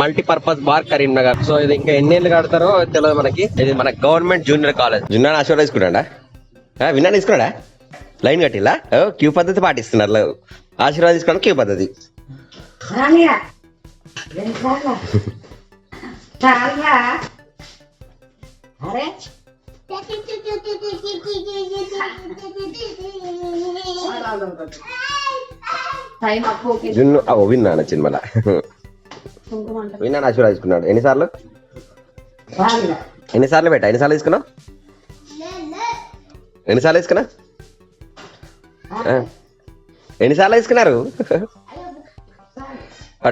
Multipurpose bar Karimnagar. So ఇది ఇంకా ఎన్నేళ్ళు కడతారో తెలియదు మనకి. ఇది మన గవర్నమెంట్ జూనియర్ కాలేజ్. జున్నా ఆశీర్వాద తీసుకున్నాడా? విన్నా తీసుకున్నాడా? లైన్ కట్టిలా క్యూ పద్ధతి పాటిస్తున్నారు. ఆశీర్వాద తీసుకోవడం క్యూ పద్ధతి. జున్ను విన్నా నచ్చింది మళ్ళా. విన్నా ఆశీర్వాద తీసుకున్నాడు. ఎన్నిసార్లు పెట్టా? ఎన్నిసార్లు తీసుకున్నావు? ఎన్నిసార్లు తీసుకున్నారు?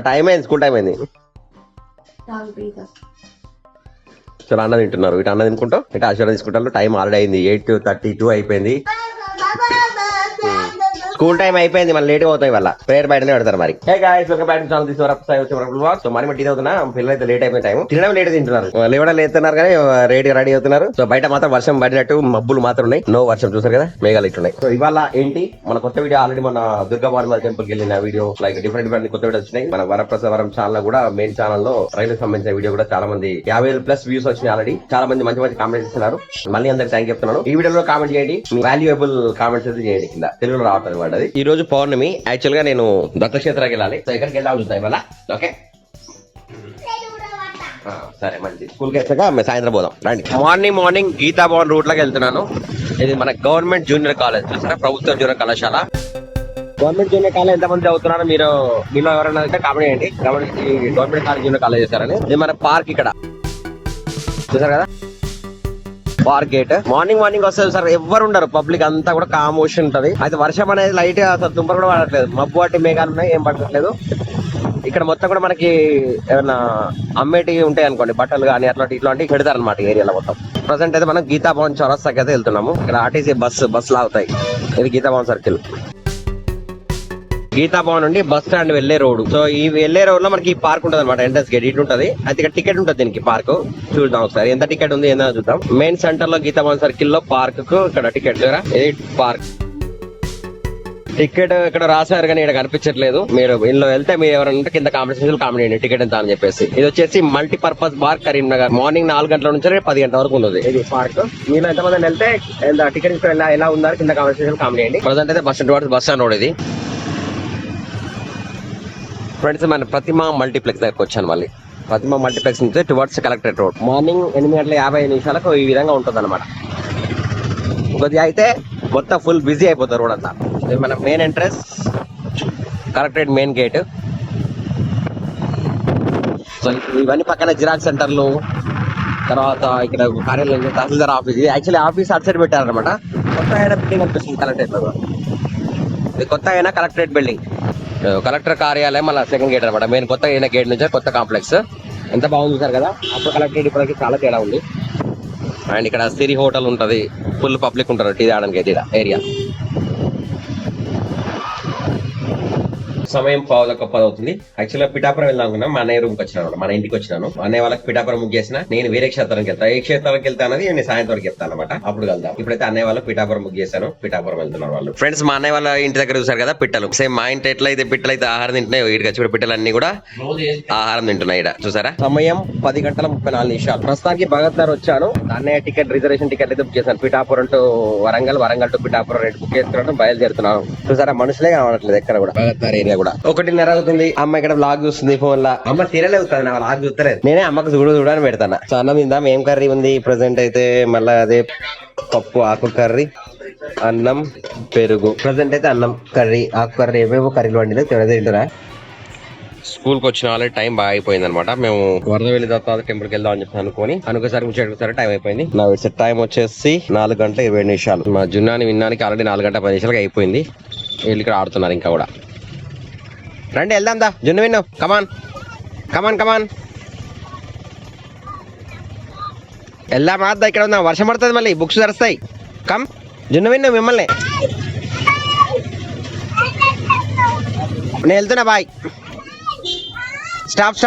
టైం అయింది, స్కూల్ టైం అయింది. చాలా అన్న తింటున్నారు. ఇటు అన్న తినుకుంటాం, ఇటు ఆశీర్వాద తీసుకుంటారు. టైం ఆల్రెడీ అయింది, 8:32 అయిపోయింది. స్కూల్ టైం అయిపోయింది, మళ్ళీ లేట్ అవుతాయి. వల్ల ప్రేయర్ బయటనే పెడతారు. మరి సో మరి టీ అవుతున్నా. పిల్లలు అయితే లేట్ అయిపోయిన టైం, తినడం లేట్ తింటున్నారు, లేవడం లేతున్నారు కానీ రెడీ అవుతున్నారు. సో బయట మాత్రం వర్షం పడినట్టు మబ్బులు మాత్రం ఉన్నాయి. నో వర్షం, చూసారు కదా, మేఘాలు ఇట్టున్నాయి. సో ఇవాళ ఏంటి మన కొత్త వీడియో. ఆల్రెడీ మన దుర్గాబారమ్మ టెంపుల్ కి వెళ్ళిన వీడియో, లైక్ డిఫరెంట్ కొత్త వీడియో వచ్చినాయి. మన వరప్రసాదవరం ఛానల్ కూడా, మెయిన్ ఛానల్ లో రైలుకి సంబంధించిన వీడియో కూడా చాలా మంది 50,000+ వ్యూస్ వచ్చినాయి. ఆల్రెడీ చాలా మంది మంచి కామెంట్స్ ఇస్తున్నారు. మళ్ళీ అందరికి థ్యాంక్ చెప్తున్నాను. ఈ వీడియోలో కామెంట్ చేయండి, మీ వాల్యుయబుల్ కామెంట్స్ అయితే చేయండి. కింద తెలుగులో రావట్లేదు. ఈ రోజు పౌర్ణమి. యాక్చువల్ గా నేను దత్తక్షేత్రానికి వెళ్ళాలి. సో ఎక్కడికి వెళ్ళాలి చూద్దాం ఇవాళ. ఓకే సరే, మంచి. స్కూల్కి వచ్చాక సాయంత్రం పోదాం రండి. మార్నింగ్ గీతా భవన్ రూట్ లోకి వెళ్తున్నాను. ఇది మన గవర్నమెంట్ జూనియర్ కాలేజ్, చూసారా, ప్రభుత్వ జూనియర్ కళాశాల. గవర్నమెంట్ జూనియర్ కాలేజ్ ఎంతమంది చదువుతున్నారు మీలో ఎవరైనా కామెంట్ చేయండి. గవర్నమెంట్ కాలేజ్ జూనియర్ కాలేజ్ చేస్తారని. ఇది మన పార్క్ ఇక్కడ చూసారు కదా, పార్క్ గేట్. మార్నింగ్ వస్తుంది సార్, ఎవరు ఉండరు, పబ్లిక్ అంతా కూడా కామోష్ ఉంటది. అయితే వర్షం అనేది లైట్ గా దుంపలు కూడా పడట్లేదు, మబ్బు వాటి మేఘాలు ఉన్నాయి, ఏం పడట్లేదు. ఇక్కడ మొత్తం కూడా మనకి ఏమైనా అమ్మేటివి ఉంటాయి అనుకోండి, బట్టలు కానీ ఇట్లాంటివి పెడతారు అనమాట ఏరియాలో మొత్తం. ప్రజెంట్ అయితే మనం గీతా భవన్ చౌరస్తాకి అయితే వెళ్తున్నాము. ఇక్కడ ఆర్టీసీ బస్ లాగుతాయి. ఇది గీతా భవన్ సర్కిల్. గీతా భవన్ నుండి బస్ స్టాండ్ వెళ్లే రోడ్. సో ఈ వెళ్లే రోడ్ లో మనకి ఈ పార్క్ ఉంటుంది అనమాట. ఎంట్రన్స్ గేట్ ఇటు ఉంటది. అయితే ఇక్కడ టికెట్ ఉంటుంది దీనికి. పార్క్ చూద్దాం ఒకసారి ఎంత టికెట్ ఉంది ఏందో చూద్దాం. మెయిన్ సెంటర్ లో గీతా భవన్ సర్కిల్ లో పార్క్ కు ఇక్కడ టికెట్ ఇది పార్క్ టికెట్ ఇక్కడ రాశారు కానీ ఇక్కడ కనిపించట్లేదు. మీరు ఇందులో వెళ్తే మీరు ఎవరైనా కింద కాంపిటీషన్ కామెంట్ చేయండి టికెట్ ఎంత అని చెప్పేసి. ఇది వచ్చేసి మల్టీపర్పస్ బార్ కరీంనగర్. మార్నింగ్ 4 గంటల నుంచి 10 గంటల వరకు ఉంది ఇది పార్క్. మీరు ఎంతమంది వెళ్తే టికెట్ ఎలా ఉందని కింద కాంపిటీషన్ కామెంట్ చేయండి. ప్రజెంట్ అయితే బస్ స్టాండ్ రోడ్ ఇది. ఫ్రెండ్స్ మన ప్రతిమ మల్టీప్లెక్స్ దగ్గరకు వచ్చాను. మళ్ళీ ప్రతిమ మల్టీప్లెక్స్ నుంచి టువర్డ్స్ కలెక్టరేట్ రోడ్. మార్నింగ్ 8:50 ఈ విధంగా ఉంటుంది అనమాట. కొద్దిగా అయితే మొత్తం ఫుల్ బిజీ అయిపోతారు రోడ్ అంతా. ఇది మన main entrance, collectorate main gate. So ఇవన్నీ పక్కన జిరాక్స్ సెంటర్లు, తర్వాత ఇక్కడ కార్యాలయం, తహసీల్దార్ ఆఫీస్. ఇది యాక్చువల్లీ ఆఫీస్ అటు సైడ్ పెట్టారనమాట. కొత్త అయినా బిల్డింగ్ అనిపిస్తుంది కలెక్టరేట్ లో. ఇది కొత్త అయినా కలెక్టరేట్ బిల్డింగ్, కలెక్టర్ కార్యాలయం మళ్ళీ సెకండ్ గేట్ అనమాట. మెయిన్ కొత్త అయిన గేట్ నుంచి కొత్త కాంప్లెక్స్. ఎంత బాగుంది చూసారు కదా. అప్పుడు కలెక్టరేట్ ఇప్పటికి చాలా తేడా ఉంది. అండ్ ఇక్కడ సిరి హోటల్ ఉంటది, ఫుల్ పబ్లిక్ ఉంటారు టీ తాగడానికి అయితే ఏరియా. సమయం 9:10 అవుతుంది. యాక్చువల్గా పిఠాపురం వెళ్దాం అనుకున్నాం. మా అన్నయ్య రూమ్కి వచ్చినాను, మన ఇంటికి వచ్చినాను. అన్నయ్య వాళ్ళకి పిఠాపురం ముగ్గు చేసిన, నేను వేరే క్షేత్రానికి వెళ్తా. ఏ క్షేత్రానికి వెళ్తా అనేది నేను సాయంత్రం వరకు చెప్తాను అనమాట. అప్పుడు వెళ్దాం. ఇప్పుడైతే అన్నయ్య వాళ్ళకి పిఠాపురం ముగ్గు చేశాను, పిఠాపురం వెళ్తున్నారు వాళ్ళు. ఫ్రెండ్స్ మా అన్నయ్య వాళ్ళ ఇంటి దగ్గర చూసారు కదా పిట్టలు. సేమ్ మా ఇంటి ఎట్లయితే పిట్టలు అయితే ఆహారం తింటున్నాయి, ఇటుగా చూడ పిట్టలు అన్ని కూడా ఆహారం తింటున్నాయి. ఇక్కడ చూసారా. సమయం 10:34. ప్రస్తుతానికి భగత్ నగర్ వచ్చాను. అన్నయ్య రిజర్వేషన్ టికెట్ అయితే బుక్ చేశాను. Pithapuram to Warangal, Warangal to Pithapuram rate book చేసుకున్నాను. బయలుదేరుతున్నాను. చూసారా, మనుషులే కావట్లేదు ఎక్కడ కూడా. భగత్ నగర్ ఏరియా కూడా 1:30 అవుతుంది. అమ్మ ఇక్కడ బ్లాగ్ చూస్తుంది ఫోన్ లా. అమ్మ సీరియల్ అవుతుంది, నా బ్లాగ్ చూస్తలేదు. నేనే అమ్మకు చూడని పెడతాను. సో అన్నం తిందాం. ఏం కర్రీ ఉంది ప్రజెంట్ అయితే? మళ్ళీ అదే పప్పు, ఆకు కర్రీ, అన్నం, పెరుగు. ప్రజెంట్ అయితే అన్నం, కర్రీ, ఆకు కర్రీ, ఏవేవో కర్రీలు వండితే తింటారా. స్కూల్ కి వచ్చిన వాళ్ళకి టైం బాగా అయిపోయింది అనమాట. మేము వరద వెళ్ళి తర్వాత టెంపుల్ కి వెళ్దాం అని చెప్పి అనుకోసరికి టైం అయిపోయింది. నా టైం వచ్చేసి 4:20. మా జున్నాని విన్నానికి ఆల్రెడీ 4:10 అయిపోయింది. వీళ్ళు ఇక్కడ ఆడుతున్నారు ఇంకా కూడా. రండి వెళ్దాం దా. జున్ను విన్ను, కమాన్ వెళ్దాం. మాద్దా ఇక్కడ ఉందా, వర్షం పడుతుంది, మళ్ళీ బుక్స్ తెరుస్తాయి. కమ్ జున్ను విన్ను, మిమ్మల్ని నేను వెళ్తున్నా. బాయ్. స్టాప్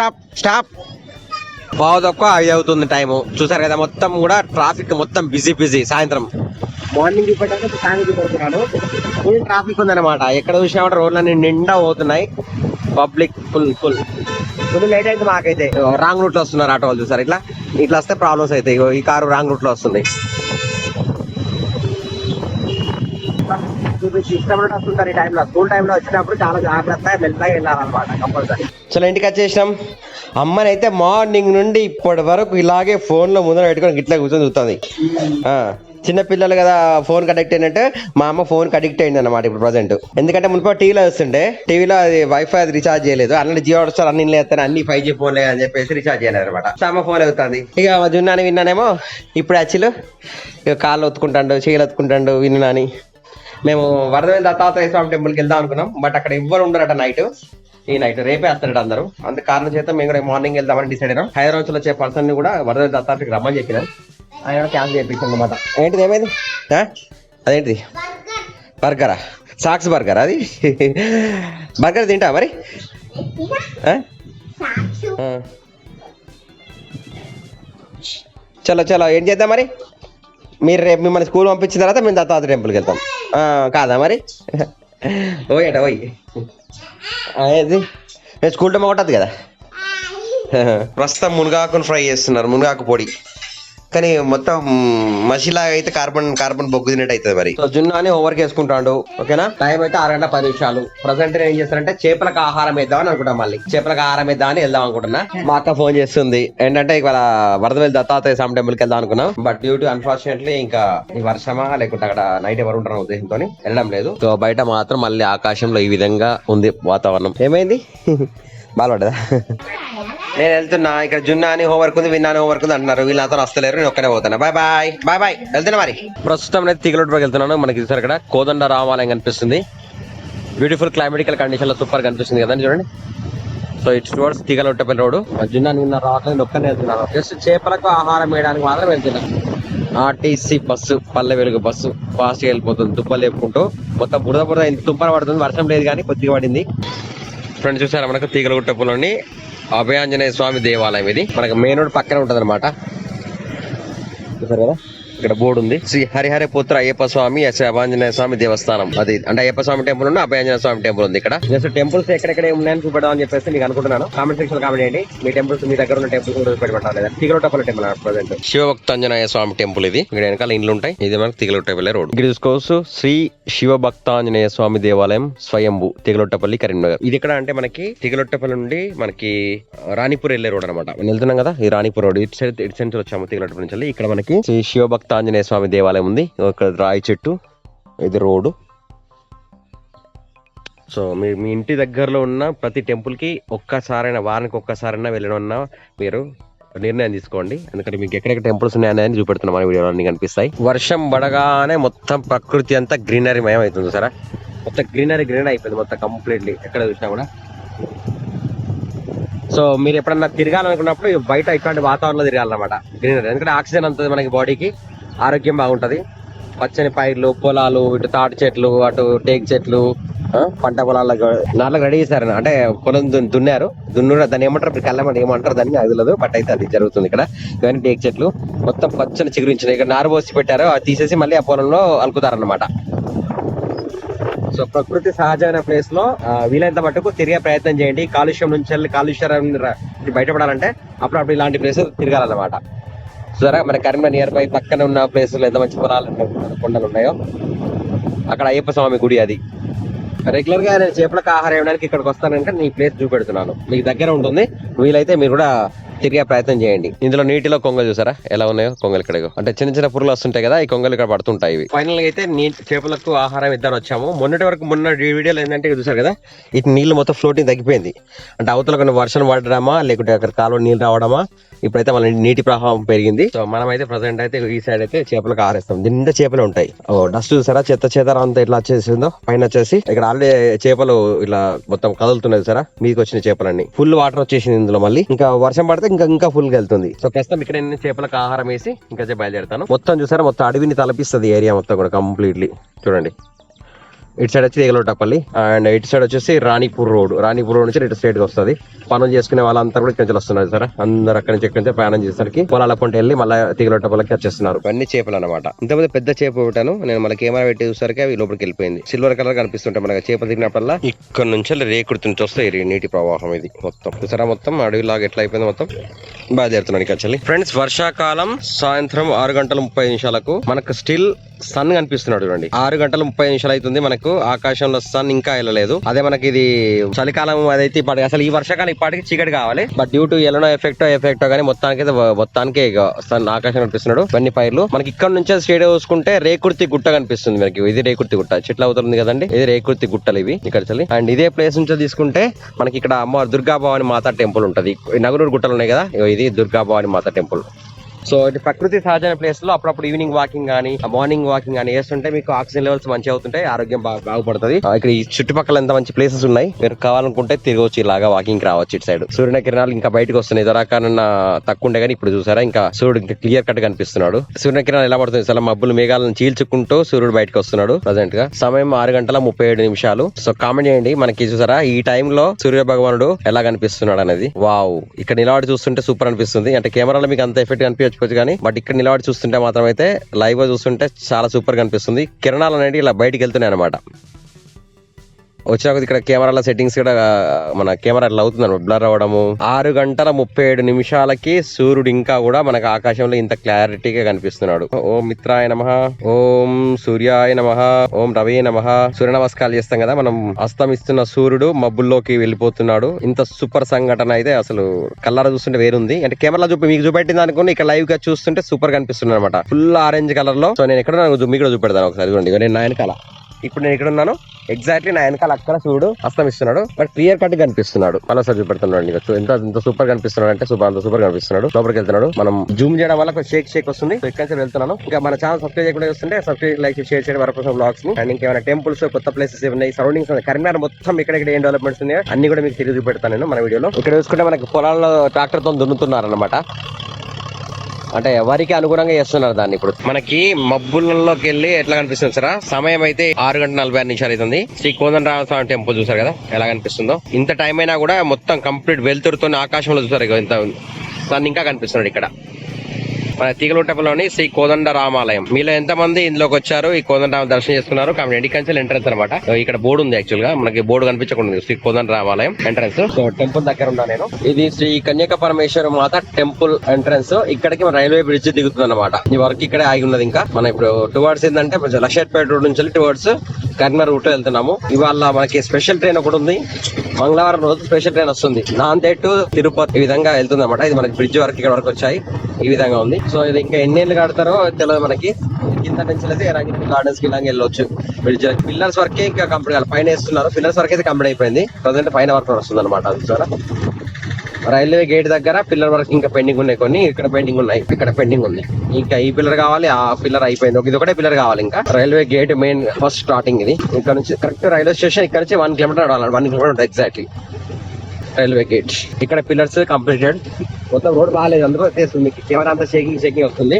5:05 అవుతుంది టైము. చూసారు కదా, మొత్తం కూడా ట్రాఫిక్ మొత్తం బిజీ. సాయంత్రం మార్నింగ్ పడుతున్నాను, ఫుల్ ట్రాఫిక్ ఉందన్నమాట. ఎక్కడ చూసినా కూడా రోడ్లన్నీ నిండా పోతున్నాయి, పబ్లిక్ ఫుల్. కొంచెం లేట్ అయింది మాకైతే. రాంగ్ రూట్ లో వస్తున్నారు ఆటో వాళ్ళు చూసారు. ఇట్లా వస్తే ప్రాబ్లమ్స్ అవుతాయి. ఈ కారు రాంగ్ రూట్ లో వస్తుంది. ఇష్టపడి వస్తుంటారు ఈ టైంలో. స్కూల్ టైంలో వచ్చినప్పుడు చాలా జాగ్రత్తగా మెల్లగా వెళ్ళాలన్నమాట కంపల్సరీ. చాలా ఇంటికి వచ్చేసినాం. అమ్మని అయితే మార్నింగ్ నుండి ఇప్పటి వరకు ఇలాగే ఫోన్ లో ముందర పెట్టుకొని ఇట్లా కూర్చొని చూస్తుంది. చిన్న పిల్లలు కదా, ఫోన్ కి అడిక్ట్ అయినట్టు మా అమ్మ ఫోన్ కి అడిక్ట్ అయింది అనమాట ఇప్పుడు ప్రజెంట్. ఎందుకంటే మునుపు టీవీలో వస్తుండే, టీవీలో అది వైఫై అది రీఛార్జ్ చేయలేదు. అన్ని జియో హాట్స్టార్ అన్ని లేస్తాను, అన్ని 5G ఫోన్లే అని చెప్పేసి రీఛార్జ్ చేయలేదు అనమాట. అమ్మ ఫోన్ అవుతుంది. ఇక జున్నాని విన్నానేమో ఇప్పుడు యాక్చువల్ ఇక కాళ్ళు ఒత్తుకుంటాడు, చేయలు ఒత్తుకుంటాడు విన్నాని. మేము వరదవేలు దత్తాత్రేయ స్వామి టెంపుల్కి వెళ్దాం అనుకున్నాం. బట్ అక్కడ ఎవ్వరు ఉండరట నైట్. ఈ నైట్ రేపే వస్తారట అందరూ. అందుకు కారణం చేత మేము కూడా మార్నింగ్ వెళ్దామని డిసైడ్ అయినాం. హైదరాబాద్ లో వచ్చే పర్సన్ ని కూడా వరదవేలు దత్తాత్రేయకి రమ్మని చెప్పినాం. ఆయన క్యాన్సిల్ చేయించాం అనమాట. ఏంటిది ఏమైంది? అదేంటిది? బర్గరా? సాక్స్ బర్గర్ అది? బర్గర్ తింటా మరి? చలో చలో ఏం చేద్దాం మరి? మీరు రేపు మిమ్మల్ని స్కూల్ పంపించిన తర్వాత మేము దత్తాత్రేయ టెంపుల్కి వెళ్తాం కాదా మరి? ఓయట ఓయ్ ఏది స్కూల్ టైం ఒకటది కదా. ప్రస్తుతం మునగాకును ఫ్రై చేస్తున్నారు, మునగాకు పొడి. కానీ మొత్తం మసిలాగా అయితే కార్బన్ బొగ్గు తినట్టు అవుతుంది మరి. సో జున్నాని హోంవర్క్ చేసుకుంటాడు. ఓకేనా? టైం అయితే 6:10. ప్రజెంట్ ఏం చేస్తారంటే చేపలకు ఆహారం వేద్దామని అనుకుంటాం. మళ్ళీ చేపలకు ఆహారం వేద్దామని వెళ్దాం అనుకుంటున్నా. మా అక్క ఫోన్ చేస్తుంది. ఏంటంటే ఇవాళ వరదవేలు దత్తాత్రేయ స్వామి టెంపుల్కి వెళ్దాం అనుకున్నాం. బట్ డ్యూ టు అన్ఫార్చునేట్లీ ఇంకా ఈ వర్షమా లేకుంటే అక్కడ నైట్ ఎవరు ఉంటారో ఉద్దేశంతో వెళ్ళడం లేదు. సో బయట మాత్రం మళ్ళీ ఆకాశంలో ఈ విధంగా ఉంది వాతావరణం. ఏమైంది? బాగుపడ్డదా? నేను వెళ్తున్నా. ఇక్కడ జున్నా అని హోంవర్క్ ఉంది, విన్నాను హోంవర్క్ ఉంది అంటున్నారు. వీళ్ళతో వస్తలేరు, నేను ఒక్కనే పోతున్నా. Bye bye bye bye. వెళ్తున్నా మరి. ప్రస్తుతం నేను తీగలూరుపైకి వెళ్తున్నాను. మనకి చూసారు ఇక్కడ కోదండ రామాలయం కనిపిస్తుంది. బ్యూటిఫుల్ క్లైమేటికల్ కండిషన్ లో సూపర్ కనిపిస్తుంది కదండి, చూడండి. So it's towards Teegalurupalli road. జున్నాని విన్న రావట్లేదు, ఒక్కనే వెళ్తున్నాను. జస్ట్ చేపలకు ఆహారం వేయడానికి మాత్రం వెళ్తున్నాను. RTC bus, Palle Velugu bus fast గా వెళ్ళిపోతుంది. తుప్పలు లేపుకుంటూ మొత్తం బురద తుప్పలు పడుతుంది. వర్షం లేదు కానీ కొద్దిగా పడింది. ఫ్రెండ్స్ చూసారా మనకు తీగలగుట్టపులోని అభయాంజనేయ స్వామి దేవాలయం. ఇది మనకు మెయిన్ రోడ్ పక్కనే ఉంటది అనమాట. చూసారు కదా ఇక్కడ బోర్డు ఉంది, శ్రీ హరిహర పుత్ర అయ్యప్ప స్వామి అభయాంజనేయ స్వామి దేవస్థానం. అది అంటే అయ్యప్ప స్వామి టెంపుల్ ఉంది, అభయాంజనేయ స్వామి టెంపుల్ ఉంది. ఇక్కడ జస్ట్ టెంపుల్స్ ఎక్కడెక్కడ ఉన్నాయని చూపెడదాం అని చెప్పేసి మీకు అనుకుంటున్నాను. కామెంట్ సెక్షన్ కామెంట్ చేయండి. మీ టెంపుల్స్ మీ దగ్గర ఉన్న టెంపుల్స్ కూడా చూపెట్టమంటారు లేదా. తీగలగుట్టపల్లి టెంపుల్ ప్రజెంట్ శివభక్తాంజనేయ స్వామి టెంపుల్. ఇది ఇక్కడ వెనకాల ఇండ్లు ఉంటాయి. ఇది మనకు తీగలగుట్టపల్లి రోడ్. ఇక్కడ చూసుకోవచ్చు శ్రీ శివభక్తాంజనేయ స్వామి దేవాలయం స్వయంభూ తీగలగుట్టపల్లి కరీంనగర్. ఇది ఇక్కడ అంటే మనకి తీగలగుట్టపల్లి నుండి మనకి రాణిపూర్ వెళ్లే రోడ్ అనమాట. వెళ్తున్నాం కదా ఈ రాణిపూర్ రోడ్. ఇటు సైడ్ వచ్చాము తీగలగుట్టపల్లి నుంచి. ఇక్కడ మనకి శ్రీ శివభక్తాంజనేయ స్వామి దేవాలయం ఉంది. ఇక్కడ రాయి చెట్టు, ఇది రోడ్డు. సో మీ ఇంటి దగ్గరలో ఉన్న ప్రతి టెంపుల్ కి ఒక్కసారైనా, వారానికి ఒక్కసారైనా వెళ్ళడం మీరు నిర్ణయం తీసుకోండి. ఎందుకంటే మీకు ఎక్కడెక్కడ టెంపుల్స్ ఉన్నాయని చూపెడుతున్నాం మన వీడియోలో అన్ని కనిపిస్తాయి. వర్షం పడగానే మొత్తం ప్రకృతి అంతా గ్రీనరీ మయం అవుతుంది సరే. మొత్తం గ్రీనరీ అయిపోయింది మొత్తం కంప్లీట్లీ ఎక్కడ చూసినా కూడా. సో మీరు ఎప్పుడన్నా తిరగాలనుకున్నప్పుడు బయట ఇట్లాంటి వాతావరణంలో తిరగాలన్నమాట. గ్రీనరీ ఎందుకంటే ఆక్సిజన్ అంతది మనకి బాడీకి, ఆరోగ్యం బాగుంటది. పచ్చని పైర్లు, పొలాలు, ఇటు తాటి చెట్లు, అటు టేక్ చెట్లు, పంట పొలాలకు నాలుగు రెడీ చేశారు. అంటే పొలం దున్నారు దాన్ని ఏమంటారు కళ్ళమంటే ఏమంటారు దాన్ని అదిలేదు. బట్ అయితే అది జరుగుతుంది ఇక్కడ. ఇవన్నీ టేక్ చెట్లు మొత్తం పచ్చని చిగురించినాయి. ఇక్కడ నారు పోసి పెట్టారు, అది తీసేసి మళ్ళీ ఆ పొలంలో అలుకుతారన్నమాట. సో ప్రకృతి సహజమైన ప్లేస్ లో వీలైనంత మటుకు తిరిగే ప్రయత్నం చేయండి. కాలుష్యం నుంచి కాలుష్యం బయటపడాలంటే అప్పుడప్పుడు ఇలాంటి ప్లేస్ తిరగాలన్నమాట. సరే మన కరీంనగర్ నియర్ బై పక్కన ఉన్న ప్లేసులు ఎంత మంచి పొలాలు కొండలు ఉన్నాయో అక్కడ అయ్యప్ప స్వామి గుడి. అది రెగ్యులర్ గా నేను చేపలకు ఆహారం ఇవ్వడానికి ఇక్కడికి వస్తానంటే నీ ప్లేస్ చూపెడుతున్నాను, మీకు దగ్గర ఉంటుంది. వీలైతే మీరు కూడా తిరిగే ప్రయత్నం చేయండి. ఇందులో నీటిలో కొంగలు చూసారా ఎలా ఉన్నాయో కొంగలు ఇక్కడ. అంటే చిన్న చిన్న పురుగులు వస్తుంటాయి కదా, ఈ కొంగలు ఇక్కడ పడుతుంటాయి. ఇవి ఫైనల్ గా అయితే చేపలకు ఆహారం ఇద్దాం వచ్చాము. మొన్న వీడియోలో ఏంటంటే చూసారు కదా, ఇటు నీళ్లు మొత్తం ఫ్లోటింగ్ తగ్గిపోయింది. అంటే అవతల కొన్ని వర్షం పడడమా లేకుంటే అక్కడ కాలువ నీళ్ళు రావడమా, ఇప్పుడైతే మళ్ళీ నీటి ప్రవాహం పెరిగింది. సో మనం అయితే ప్రజెంట్ అయితే ఈ సైడ్ అయితే చేపలకు ఆరేస్తాం. నిండా చేపలు ఉంటాయి. డస్ట్ చూసారా, చెత్త అంతా ఇట్లా వచ్చేసిందో పైన వచ్చేసి. ఇక్కడ ఆల్రెడీ చేపలు ఇలా మొత్తం కదులుతున్నాయి సారా, మీకు వచ్చిన చేపలన్నీ. ఫుల్ వాటర్ వచ్చేసింది ఇందులో. మళ్ళీ ఇంకా వర్షం పడితే ఇంకా ఫుల్ గా వెళ్తుంది. సో ప్రస్తుతం ఇక్కడ నేను చేపలకు ఆహారం వేసి ఇంకా బయలుదేరుతాను. మొత్తం చూసారా, మొత్తం అడవిని తలపిస్తుంది ఏరియా మొత్తం కూడా కంప్లీట్లీ. చూడండి ఇటు సైడ్ వచ్చి తీగలోటపల్లి అండ్ ఇటు సైడ్ వచ్చేసి రాణిపూర్ రోడ్ నుంచి ఇటు స్ట్రేట్ గా వస్తుంది. పనులు చేసుకునే వాళ్ళంతా కూడా ఇక్కడ నుంచి వస్తున్నారు సార్. అందరు అక్కడి నుంచి ప్రయాణం చేసేసరికి పొలాల పంట వెళ్ళి మళ్ళీ తీగలోటపల్లికి వచ్చేస్తున్నారు. అన్ని చేపలు అనమాట. ఇంతకుముందు పెద్ద చేప పెట్టాను నేను, మళ్ళీ కెమెరా పెట్టి చూసరికి అవి లోపలికి వెళ్ళిపోయింది. సిల్వర్ కలర్ కనిపిస్తుంటే మనకి చేప తిరిగినప్పుడల్లా ఇక్కడ నుంచి రేకుర్తి నుంచి వస్తాయి నీటి ప్రవాహం. ఇది మొత్తం చూసారా, మొత్తం అడవిలాగా ఎట్లా అయిపోయింది, మొత్తం బయలుదేరుతున్నాను యాక్చువల్లీ. ఫ్రెండ్స్, వర్షాకాలం సాయంత్రం 6:30 మనకు స్టిల్ సన్ కనిపిస్తున్నాడు చూడండి. 6:30 అవుతుంది, మనకు ఆకాశంలో సన్ ఇంకా వెళ్ళలేదు. అదే మనకి ఇది చలికాలం అదైతే ఇప్పటికి అసలు ఈ వర్షాకాలం ఇప్పటికి చీకటి కావాలి. బట్ డ్యూ టు ఎలనో ఎఫెక్టో కానీ మొత్తానికి సన్ ఆకాశం కనిపిస్తున్నాడు. ఇవన్నీ పైర్లు మనకి ఇక్కడ నుంచి స్టేట్ చూసుకుంటే రేకుర్తి గుట్ట కనిపిస్తుంది మనకి. ఇది రేకుర్తి గుట్ట చెట్లు అవుతుంది కదండి, ఇది రేకుర్తి గుట్టలు ఇవి ఇక్కడ చలి. అండ్ ఇదే ప్లేస్ నుంచి తీసుకుంటే మనకి ఇక్కడ అమ్మవారు దుర్గా భవాని మాతా టెంపుల్ ఉంటది. నగరూరు గుట్టలు ఉన్నాయి కదా, ఇది దుర్గా భవాని మాతా టెంపుల్. సో ఇది ప్రకృతి సహజమైన ప్లేస్ లో అప్పుడప్పుడు ఈవినింగ్ వాకింగ్ కానీ మార్నింగ్ వాకింగ్ కానీ చేస్తుంటే మీకు ఆక్సిజన్ లెవెల్స్ మంచిగా అవుతుంటాయి, ఆరోగ్యం బాగుపడుతుంది. ఇక్కడ ఈ చుట్టుపక్కల ఎంత మంచి ప్లేసెస్ ఉన్నాయి, మీరు కావాలనుకుంటే తిరగవచ్చు, ఇలాగా వాకింగ్ రావచ్చు. ఇటు సైడ్ సూర్యుని కిరణాలు ఇంకా బయటకు వస్తున్నాయి. ఇదివరకన్నా తక్కువ ఉండే కానీ ఇప్పుడు చూసారా ఇంకా సూర్యుడు ఇంకా క్లియర్ కట్ కనిపిస్తున్నాడు. సూర్యుని కిరణాలు ఎలా పడుతుంది, చాలా మబ్బులు మేఘాలను చీల్చుకుంటూ సూర్యుడు బయటకు వస్తున్నాడు. ప్రజెంట్ గా సమయం 6:37. సో కామెంట్ చేయండి మనకి చూసారా ఈ టైంలో సూర్య భగవానుడు ఎలా కనిపిస్తున్నాడు అనేది. వావ్, ఇక్కడ నిలబడి చూస్తుంటే సూపర్ అనిపిస్తుంది. అంటే కెమెరాలో మీకు అంత ఎఫెక్ట్ కనిపించవచ్చు కానీ, బట్ ఇక్కడ నిలబడి చూస్తుంటే మాత్రం అయితే లైవ్ గా చూస్తుంటే చాలా సూపర్ గా కనిపిస్తుంది. కిరణాలు అనేవి ఇలా బయటికి వెళ్తున్నాయి అనమాట. వచ్చిన ఇక్కడ కెమెరాల సెట్టింగ్స్ కూడా మన కెమెరా ఇట్లా అవుతుంది అనమాట, బ్లర్ అవ్వడము. 6:37 సూర్యుడు ఇంకా కూడా మనకు ఆకాశంలో ఇంత క్లారిటీగా కనిపిస్తున్నాడు. ఓం మిత్రాయ నమః, ఓం సూర్యాయ నమః, ఓం రవే నమః. సూర్య నమస్కారాలు చేస్తాం కదా మనం. అస్తమిస్తున్న సూర్యుడు మబ్బుల్లోకి వెళ్ళిపోతున్నాడు. ఇంత సూపర్ సంఘటన అయితే అసలు కలర్ చూస్తుంటే వేరుంది. అంటే కెమెరా మీకు చూపెట్టింది అనుకోండి, ఇక్కడ లైవ్ గా చూస్తుంటే సూపర్ కనిపిస్తుంది అనమాట, ఫుల్ ఆరెంజ్ కలర్ లో. సో నేను ఎక్కడ మీకు కూడా చూపెడతాను ఒకసారి చూడండి. నేను నా వెనకాల ఇప్పుడు నేను ఇక్కడ ఉన్నాను, ఎగ్జాక్ట్లీ నా వెనకాల అక్కడ సూర్యుడు అస్తమిస్తున్నాడు, బట్ క్లియర్ కట్ కనిపిస్తున్నాడు. మరోసారి చూపెడుతున్నాడు. ఎంత సూపర్ కనిపిస్తున్నాడు అంటే అంత సూపర్ కనిపిస్తున్నాడు. లోపలికి వెళ్తున్నాడు. మనం జూమ్ చేయడం వల్ల షేక్ వస్తుంది. సో ఇక్కడ నుంచి వెళ్తున్నాను. ఇంకా మన ఛానల్ సబ్స్క్రైబ్ చేయకుండా చూస్తుంటే సబ్స్క్రైబ్, లైక్, షేర్ చేయడం వరకు బ్లాగ్స్ ని. అండ్ ఇంకేమైనా టెంపుల్స్ కొత్త ప్లేసెస్ ఉన్నాయి సరౌండింగ్స్ కరీంనగర్ మొత్తం ఇక్కడ ఏం డెవలప్మెంట్స్ ఉన్నాయో అన్ని కూడా మీకు తిరిగి చూపెడతాను నేను మన వీడియోలో. ఇక్కడ చూసుకుంటే మనకి పొలాల్లో ట్రాక్టర్ తో దున్నుతున్నారు అనమాట. అంటే వరికి అనుగుణంగా చేస్తున్నారు దాన్ని. ఇప్పుడు మనకి మబ్బులలోకి వెళ్ళి ఎట్లా కనిపిస్తుంది సార్, సమయం అయితే 6:46 అవుతుంది. శ్రీ కోదండరామస్వామి టెంపుల్ చూసారు కదా ఎలా కనిపిస్తుందో. ఇంత టైం అయినా కూడా మొత్తం కంప్లీట్ వెలుతురుతో ఆకాశంలో చూసారు ఇంత సన్ ఇంకా కనిపిస్తున్నాడు. ఇక్కడ మన తీగలోటపల్లిలోని శ్రీ కోదండ రామాలయం. మీలో ఎంత మంది ఇందులోకి వచ్చారు, ఈ కోదండ దర్శనం చేసుకున్నారు కాబట్టి ఎండికంచెల్ ఎంట్రన్స్ అనమాట. ఇక్కడ బోర్డు ఉంది, యాక్చువల్ గా మనకి బోర్డు కనిపించకుండా శ్రీ కోదండ రామాలయం ఎంట్రన్స్. సో టెంపుల్ దగ్గర ఉన్నా నేను. ఇది శ్రీ కన్యక పరమేశ్వర మాత టెంపుల్ ఎంట్రన్స్. ఇక్కడికి రైల్వే బ్రిడ్జ్ దిగుతుంది అనమాట. ఈ వర్క్ ఇక్కడే ఆగి ఉన్నది. ఇంకా మనం ఇప్పుడు టువర్డ్స్ ఏంటంటే లక్షేట్పేట రోడ్ నుంచి టువర్డ్స్ కరీంనగర్ రూట్ లో వెళ్తున్నాము. ఇవాళ మనకి స్పెషల్ ట్రైన్ ఒకటి ఉంది, మంగళవారం రోజు స్పెషల్ ట్రైన్ వస్తుంది. నాందేడ్ టు తిరుపతి ఈ విధంగా వెళ్తుంది అనమాట. ఇది మనకి బ్రిడ్జ్ వరకు ఇక్కడ వరకు వచ్చాయి ఈ విధంగా ఉంది. సో ఇది ఇంకా ఎన్ని ఏళ్ళు కడతారో తెలియదు మనకి. కింద నుంచి అయితే రంగనాథ్ గార్డెన్స్ కి ఇలాగే వెళ్ళొచ్చు. బ్రిడ్జ్ పిల్లర్స్ వరకే ఇంకా కంప్లీట్ కాదు, పైన వేస్తున్నారు. పిల్లర్స్ వరకు అయితే కంప్లీట్ అయిపోయింది. ప్రజెంట్ పైన వర్క్ వస్తుంది అనమాట. రైల్వే గేట్ దగ్గర పిల్లర్ వరకు ఇంకా పెండింగ్ ఉన్నాయి, కొన్ని ఇక్కడ పెండింగ్ ఉన్నాయి, ఇక్కడ పెండింగ్ ఉంది. ఇంకా ఈ పిల్లర్ కావాలి, ఆ పిల్లర్ అయిపోయింది. ఇది ఒకటే పిల్లర్ కావాలి. ఇంకా railway gate main first starting ఇది. ఇక్కడ నుంచి కరెక్ట్ రైల్వే స్టేషన్ ఇక్కడ నుంచి 1 కిలోమీటర్ నడవాలి. 1 కిలోమీటర్ ఉంటుంది ఎగ్జాక్ట్లీ రైల్వే గేట్. ఇక్కడ పిల్లర్స్ కంప్లీటెడ్. మొత్తం రోడ్ బాగాలేదు, అందులో కెమెరా అంతా షేకింగ్ వస్తుంది.